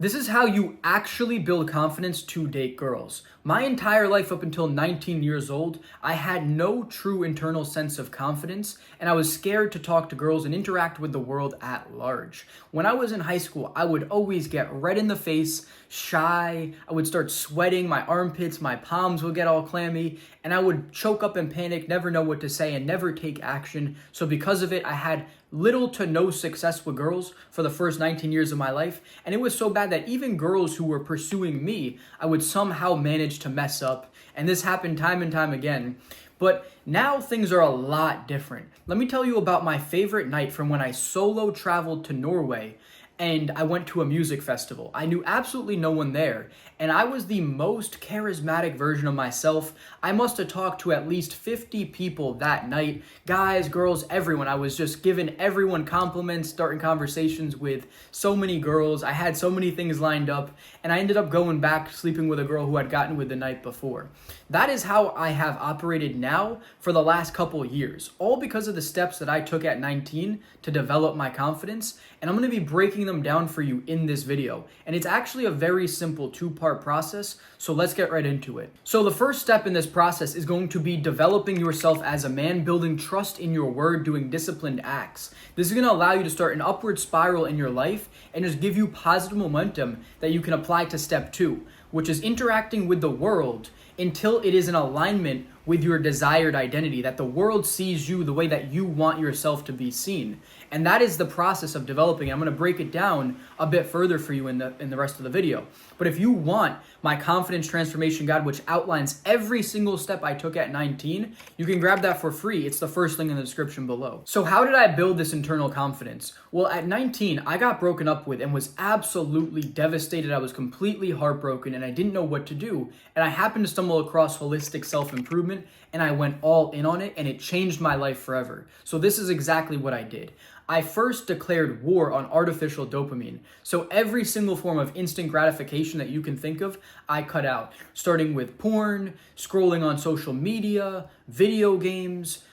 This is how you actually build confidence to date girls. My entire life up until 19 years old, I had no true internal sense of confidence, and I was scared to talk to girls and interact with the world at large. When I was in high school, I would always get red in the face, shy, I would start sweating, my armpits, my palms would get all clammy, and I would choke up and panic, never know what to say, and never take action. So because of it, I had little to no success with girls for the first 19 years of my life, and it was so bad that even girls who were pursuing me, I would somehow manage to mess up, and this happened time and time again. But now things are a lot different. Let me tell you about my favorite night from when I solo traveled to Norway and I went to a music festival. I knew absolutely no one there, and I was the most charismatic version of myself. I must have talked to at least 50 people that night, guys, girls, everyone. I was just giving everyone compliments, starting conversations with so many girls. I had so many things lined up, and I ended up going back sleeping with a girl who I'd gotten with the night before. That is how I have operated now for the last couple years, all because of the steps that I took at 19 to develop my confidence, and I'm going to be breaking them down for you in this video. And it's actually a very simple two-part process, so let's get right into it. So the first step in this process is going to be developing yourself as a man, building trust in your word, doing disciplined acts. This is going to allow you to start an upward spiral in your life and just give you positive momentum that you can apply to step 2, which is interacting with the world until it is in alignment with your desired identity, that the world sees you the way that you want yourself to be seen. And that is the process of developing. I'm going to break it down a bit further for you in the rest of the video. But if you want my confidence transformation guide, which outlines every single step I took at 19, you can grab that for free. It's the first link in the description below. So how did I build this internal confidence? Well, at 19, I got broken up with and was absolutely devastated. I was completely heartbroken and I didn't know what to do. And I happened to stumble across holistic self-improvement, and I went all in on it, and it changed my life forever. So this is exactly what I did. I first declared war on artificial dopamine. So every single form of instant gratification that you can think of, I cut out. Starting with porn, scrolling on social media, video games,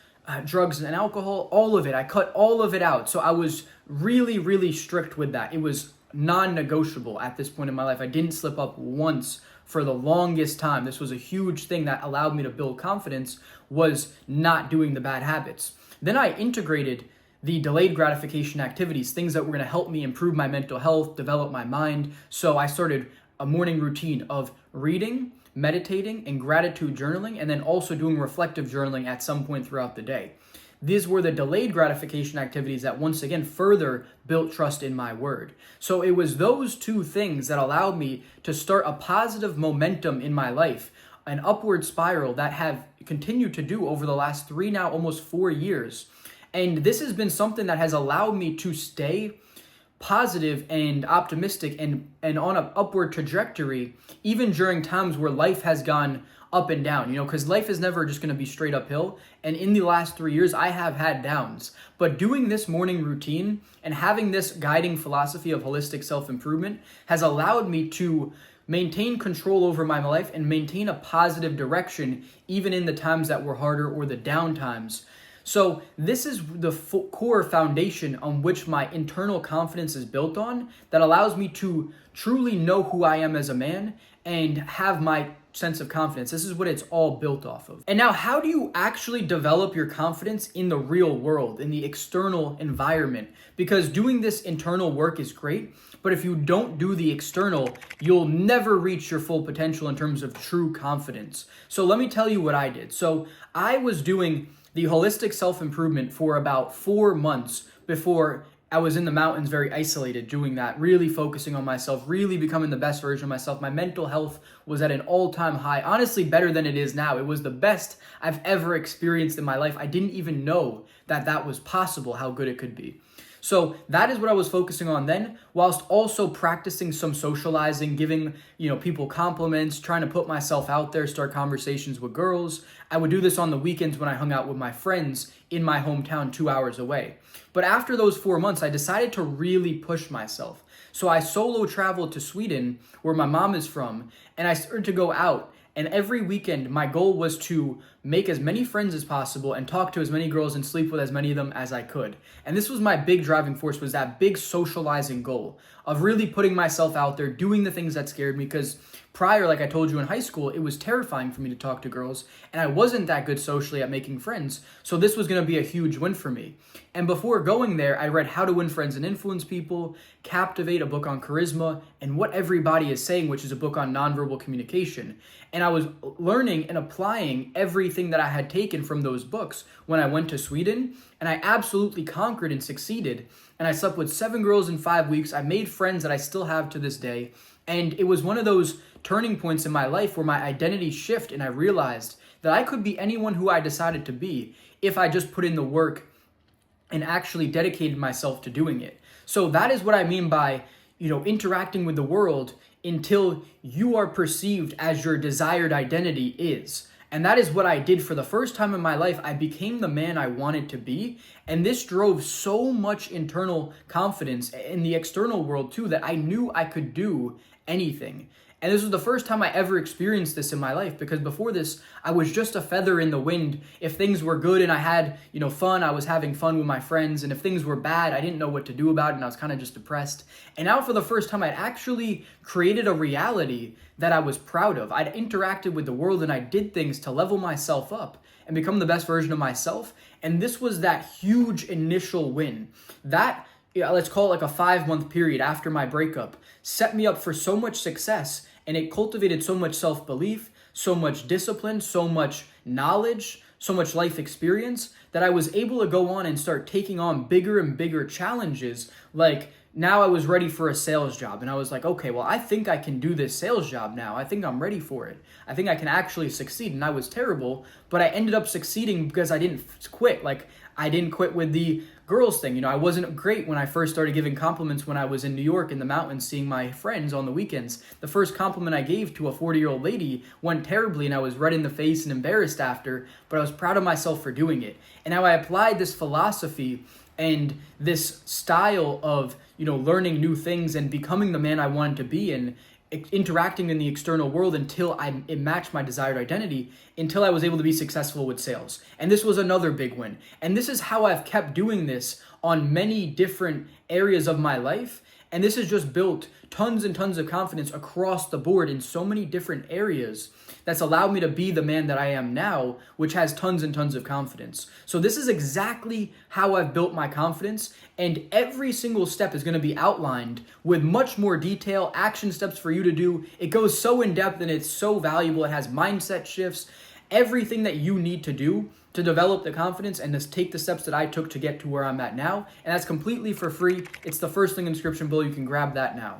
drugs and alcohol, all of it. I cut all of it out. So I was really, really strict with that. It was non-negotiable at this point in my life. I didn't slip up once for the longest time. This was a huge thing that allowed me to build confidence, was not doing the bad habits. Then I integrated the delayed gratification activities, things that were going to help me improve my mental health, develop my mind. So I started a morning routine of reading, meditating, and gratitude journaling, and then also doing reflective journaling at some point throughout the day. These were the delayed gratification activities that once again further built trust in my word. So it was those two things that allowed me to start a positive momentum in my life, an upward spiral that have continued to do over the last 3, now almost 4 years. And this has been something that has allowed me to stay positive and optimistic and on an upward trajectory, even during times where life has gone up and down, because life is never just going to be straight uphill. And in the last 3 years, I have had downs. But doing this morning routine and having this guiding philosophy of holistic self-improvement has allowed me to maintain control over my life and maintain a positive direction, even in the times that were harder or the down times. So this is the core foundation on which my internal confidence is built on, that allows me to truly know who I am as a man and have my sense of confidence. This is what it's all built off of. And now, how do you actually develop your confidence in the real world, in the external environment? Because doing this internal work is great, but if you don't do the external, you'll never reach your full potential in terms of true confidence. So let me tell you what I did. So I was doing the holistic self-improvement for about 4 months before I was in the mountains, very isolated, doing that, really focusing on myself, really becoming the best version of myself. My mental health was at an all-time high, honestly better than it is now. It was the best I've ever experienced in my life. I didn't even know that that was possible, how good it could be. So that is what I was focusing on then, whilst also practicing some socializing, giving, people compliments, trying to put myself out there, start conversations with girls. I would do this on the weekends when I hung out with my friends in my hometown 2 hours away. But after those 4 months, I decided to really push myself. So I solo traveled to Sweden, where my mom is from, and I started to go out. And every weekend, my goal was to make as many friends as possible and talk to as many girls and sleep with as many of them as I could. And this was my big driving force, was that big socializing goal of really putting myself out there, doing the things that scared me. Because prior, like I told you in high school, it was terrifying for me to talk to girls, and I wasn't that good socially at making friends. So this was going to be a huge win for me. And before going there, I read How to Win Friends and Influence People, Captivate, a book on charisma, and What Everybody is Saying, which is a book on nonverbal communication. And I was learning and applying everything that I had taken from those books when I went to Sweden, and I absolutely conquered and succeeded. And I slept with 7 girls in 5 weeks. I made friends that I still have to this day. And it was one of those turning points in my life where my identity shifted, and I realized that I could be anyone who I decided to be if I just put in the work and actually dedicated myself to doing it. So that is what I mean by, interacting with the world until you are perceived as your desired identity is. And that is what I did for the first time in my life. I became the man I wanted to be. And this drove so much internal confidence in the external world too, that I knew I could do anything. And this was the first time I ever experienced this in my life, because before this, I was just a feather in the wind. If things were good and I had, fun, I was having fun with my friends. And if things were bad, I didn't know what to do about it, and I was kind of just depressed. And now for the first time, I'd actually created a reality that I was proud of. I'd interacted with the world, and I did things to level myself up and become the best version of myself. And this was that huge initial win. That, let's call it like a 5-month period after my breakup, set me up for so much success, and it cultivated so much self-belief, so much discipline, so much knowledge, so much life experience, that I was able to go on and start taking on bigger and bigger challenges. Like, now I was ready for a sales job, and I was like, okay, well, I think I can do this sales job now. I think I'm ready for it. I think I can actually succeed. And I was terrible, but I ended up succeeding because I didn't quit. Like, I didn't quit with the girls thing. I wasn't great when I first started giving compliments when I was in New York in the mountains seeing my friends on the weekends. The first compliment I gave to a 40-year-old lady went terribly, and I was red in the face and embarrassed after, but I was proud of myself for doing it. And now I applied this philosophy and this style of, learning new things and becoming the man I wanted to be, and interacting in the external world until it matched my desired identity, until I was able to be successful with sales. And this was another big win. And this is how I've kept doing this on many different areas of my life. And this has just built tons and tons of confidence across the board in so many different areas that's allowed me to be the man that I am now, which has tons and tons of confidence. So this is exactly how I've built my confidence, and every single step is going to be outlined with much more detail, action steps for you to do. It goes so in depth and it's so valuable. It has mindset shifts, everything that you need to do to develop the confidence and to take the steps that I took to get to where I'm at now. And that's completely for free. It's the first thing in the description below. You can grab that now.